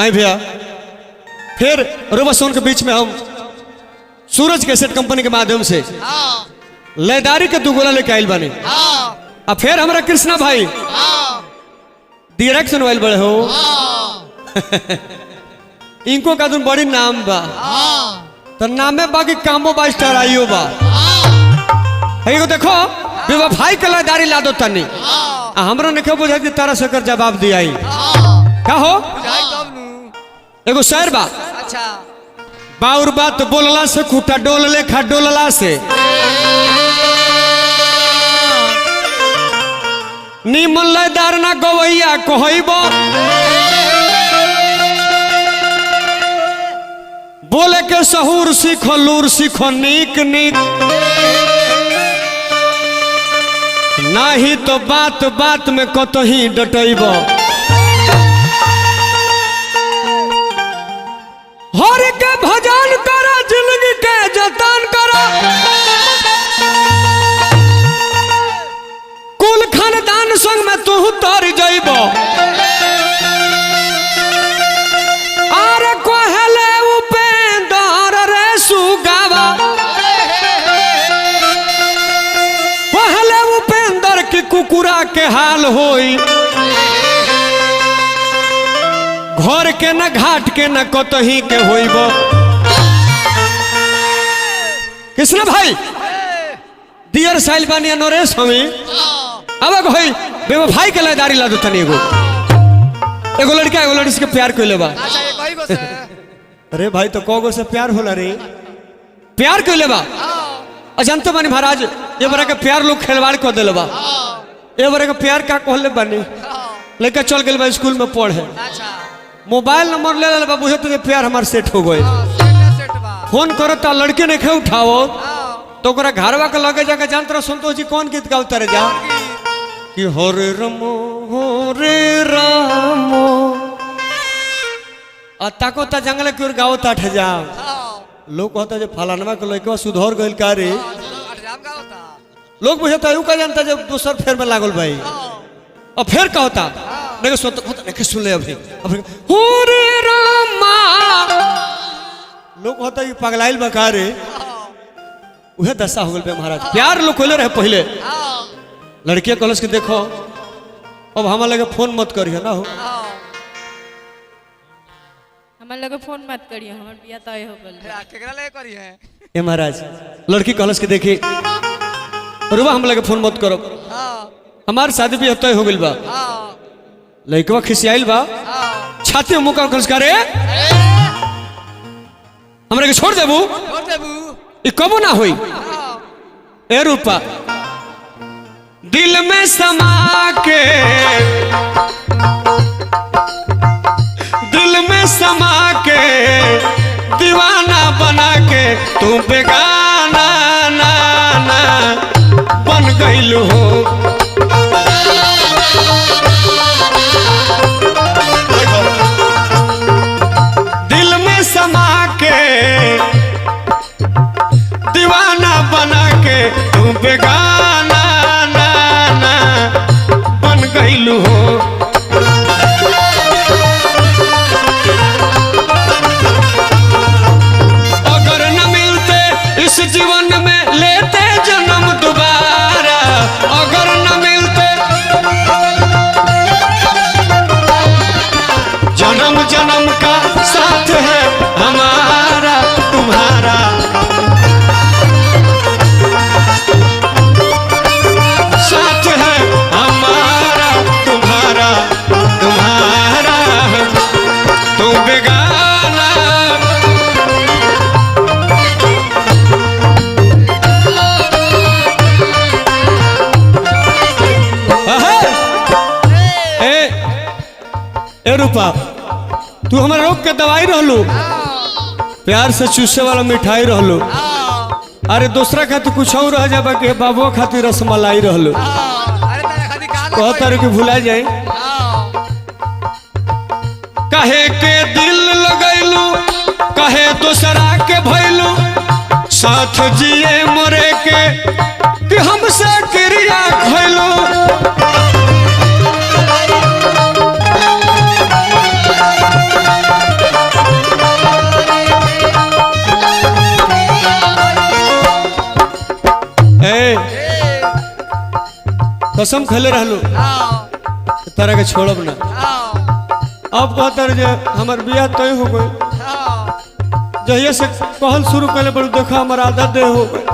आई भैया फिर रोबासोन के बीच में हम सूरज कैसेट कंपनी के माध्यम से लयदारी के दुगोला लेके आयल बने। अब फिर हमारा कृष्णा भाई डायरेक्शन वाइल बड़े हो इनको का तुम बड़ी नाम बा तो नामे बाकी कामो बा स्टार आइयो बा एगो देखो बेवफाई के लयदारी ला दो तनी हमरो ने बुझा कि तारा सकर जवाब दिया का हो एगो शेर बा अच्छा बाउर बात बोलला से खूटा डोल लेखा डोलला से नीमन लयदार ना गवैया कहइबो बोले के सहूर सीखो लूर सीखो नीक नीक नाही तो बात बात में कतही डटइबो हर के भजन करो जिंदगी के जतन करो कुल खानदान संग में तू तर जइबो आर कहले उपेंद्र रे सुगावा कहले उपेंद्र की कुकुरा के हाल होई घर के न घाट के न कतही के होइबो कृष्ण भाई दियर साइल बानी नरेश हमी अब होई बेवफाई के लयदारी ला दो तनी एगो लड़का एगो लड़की से प्यार कइले बा। अच्छा ये कोई गो से अरे भाई तो कगो से प्यार होला रे प्यार कइले बा अजंतो बानी महाराज ये बरा के प्यार लोग खिलवाड़ कर देले बा ये बरा के प्यार का कहले बानी लड़का चल गेल बा स्कूल में पढ़े अच्छा मोबाइल नंबर ले ले बाबू तो प्यार हमार सेट हो गए सेट बा फोन करो तो लड़के ने खे उठाओ तो ओकरा घरवा के लगे जाके जानत रहो संतोष जी कौन गीत गाओ तारे जा कि हरे रामो आ ताको ता जंगल के गाओ ता ठे जा लोग कहता जे फलानवा के लइकवा सुधर गइल का रे अठजाम का होता लोग बुझता है का जानता जब दूसर फेर में लागल भाई और फिर का होता देखो सुन तो सुन ले अभी हरे रामा लोग होता है पगलाइल बका रे उहे दशा हो गल बे महाराज प्यार लोग कोले रहे पहले लड़कियां कॉलेज के देखो अब हमारे लगे फोन मत करिए ना हो हमारे लगे फोन मत करिए हमार बिया तय हो गल केकरा ले करी है ए महाराज लड़की कॉलेज के देखी रुआ हम लगे फोन मत करो हमार शादी भी तय हो गइल बा लड़कवा खिसियाइल बा छाती में मुका खर्च करे हमरा के छोड़ देबू ई कबो ना होई ए रूपा दिल में समा के दिल में समा के दीवाना बना के तू बेगाना ना ना बन गइल हो दिल में समा के दीवाना बना के तू बेगाना ना ना बन गइल हो अगर न मिलते इस जीवन में लेते जन्म दोबारा अगर न मिलते जन्म जन्म का साथ है हमारा तुम्हारा साथ है हमारा तुम्हारा तुम्हारा तू बेगाना ए रूपा तू हमारे रोग के दवाई रहलू प्यार से चूसे वाला मिठाई रहलू अरे दूसरा खातिर कुछ और रह जाबा के बाबुआ खातिर रसमलाई रहलू अरे तेरे खादी का कहता रे कि भुला जाए कहे के दिल लगैलू कहे दूसरा के भैलू साथ जिए मरे के कि हमसे क्रिया खैलू कसम खेले रहलू तरह के छोड़ब ना। अब कहता जे हमार बियाह तय हो गई, जहिया से कहल शुरू करे बड़ू देखा हमार आधा देह हो गई।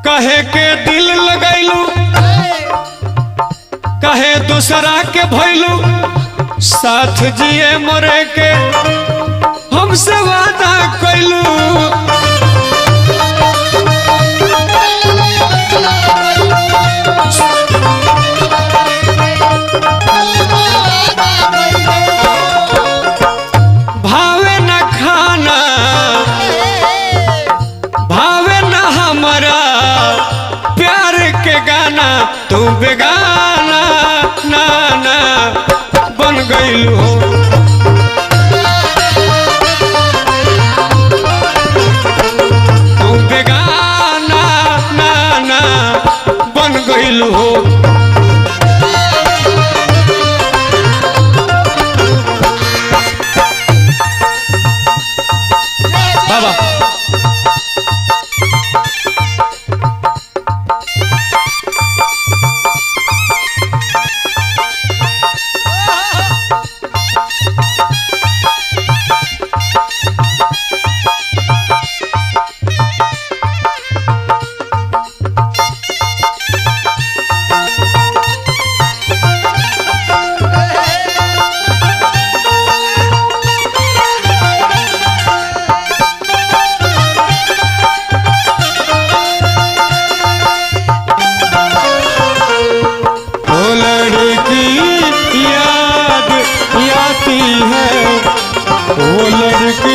कहे के दिल लगैलू, कहे दूसरा के भैलू, साथ जिए मरे के हमसे वादा कैलू। भावे न खाना, भावे न हमारा प्यार के गाना, तू बेगाना ना ना बन गईलू हो। तू बेगाना ना ना बन गईलू हो। बाबा वो लड़की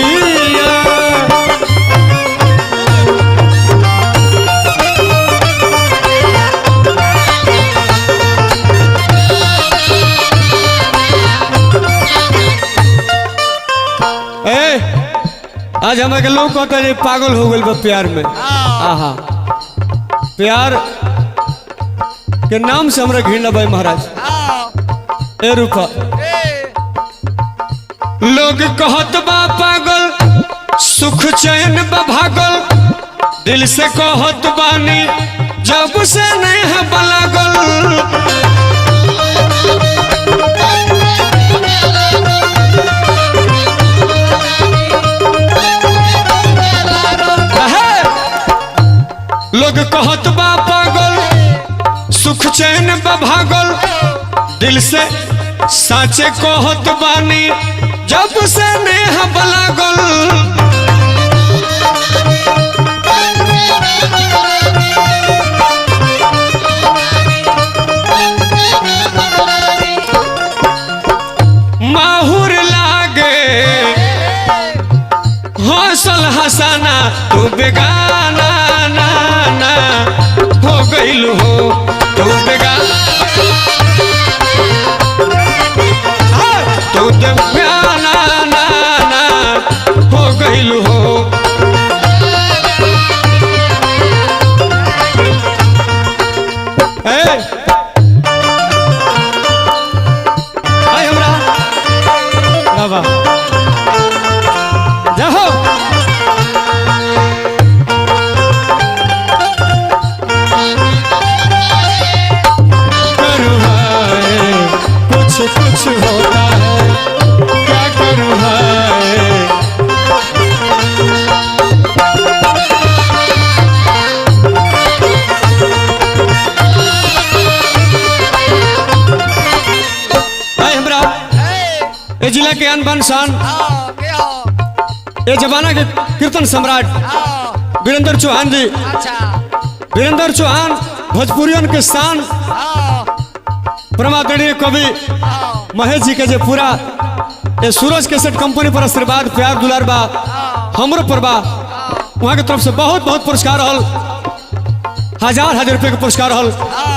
आज हमारे के लोग कहते हैं पागल हो गए प्यार में। आहा प्यार के नाम से हमरा घृणा भाई महाराज। ए रूपा लोग कहत बा पागल, सुख चैन बा भागल, दिल से कहत बानी जब से नहीं है बलागल। लोग कहत बा पागल, सुख चैन बा भागल, दिल से साचे कहत बानी जब से नेह बलागल। माहुर लागे हौसल हसाना, तू बेगाना ना ना हो गईलू हो। तू बेगाना तू बेगाना ना ना हो गईलू हो। हमरा बाबा जाओ कुछ होता है क्या करूँ है। हमरा ये जिला के अनबन शान, ये जमाना के कीर्तन सम्राट वीरेंद्र चौहान जी। वीरेंद्र चौहान भोजपुरियन के शान, परमादरणीय कवि महेश जी के जे पूरा ये सूरज केसेट कंपनी पर आशीर्वाद प्यार दुलार बा हमरो पर बा। वहाँ के तरफ से बहुत बहुत पुरस्कार हल, हजार हजार रुपये के पुरस्कार हल,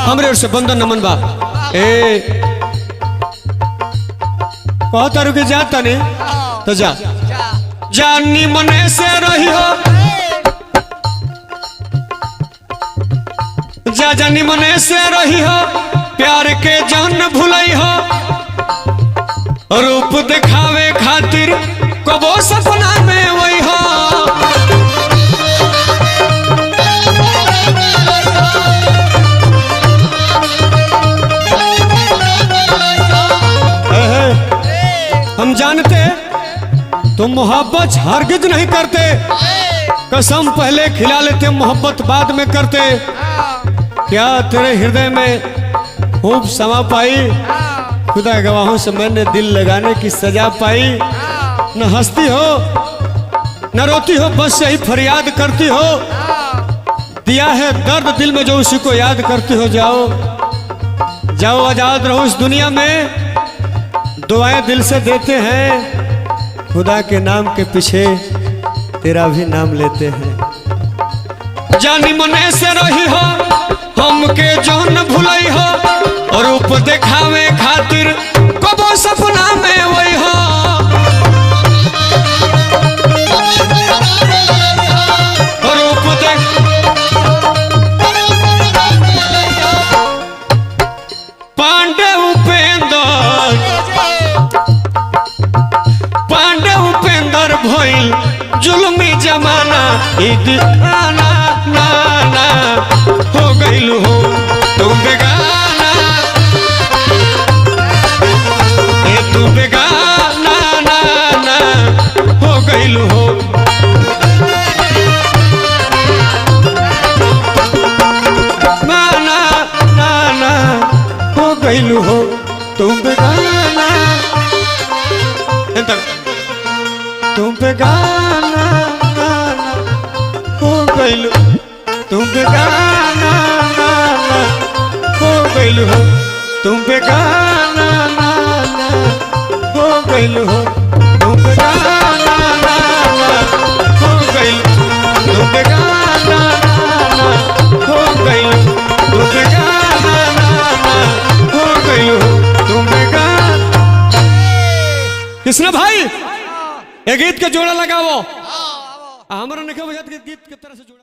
हमरे ओर से बंदन नमन बा। ए कहता रुके जाता नहीं तो जा जानी मने से रही हो, जा जानी मने से रही हो, प्यार के जान भुलाई हो, रूप दिखावे खातिर कबो सपना में वही हो। हम जानते तुम मोहब्बत हरगिज नहीं करते, कसम पहले खिला लेते मोहब्बत बाद में करते। क्या तेरे हृदय में खूब समा पाई, खुदा गवाहों से मैंने दिल लगाने की सजा पाई। न हंसती हो न रोती हो, बस यही फरियाद करती हो। दिया है दर्द दिल में जो उसी को याद करती हो। जाओ जाओ आजाद रहो इस दुनिया में, दुआएं दिल से देते हैं। खुदा के नाम के पीछे तेरा भी नाम लेते हैं। जानी मने से रही हो हमके जौन भुलई हो, और रूप देखावे खातिर कबो सपना में वही हो। और रूप पांडे उपेंद्र भइल जुल्मी जमाना, ईद आना नाना हो गइल हो तुम बेगाना। ए तू बेगाना नाना हो गइल हो। नाना नाना हो गइल हो तुम बेगाना। तुम बेगाना नाना हो गइल, तुम बेगाना नाना हो गइल हो। तुम बेगाना नाना हो गइल हो। तुम बेगाना नाना हो गइल। तुम बेगाना नाना हो गइल। तुम बेगाना नाना हो गइल हो। तुम बेगाना। कृष्ण भाई ये गीत के जोड़ा लगाओ। हमरा नहीं बुझात गीत के तरह से जोड़ा।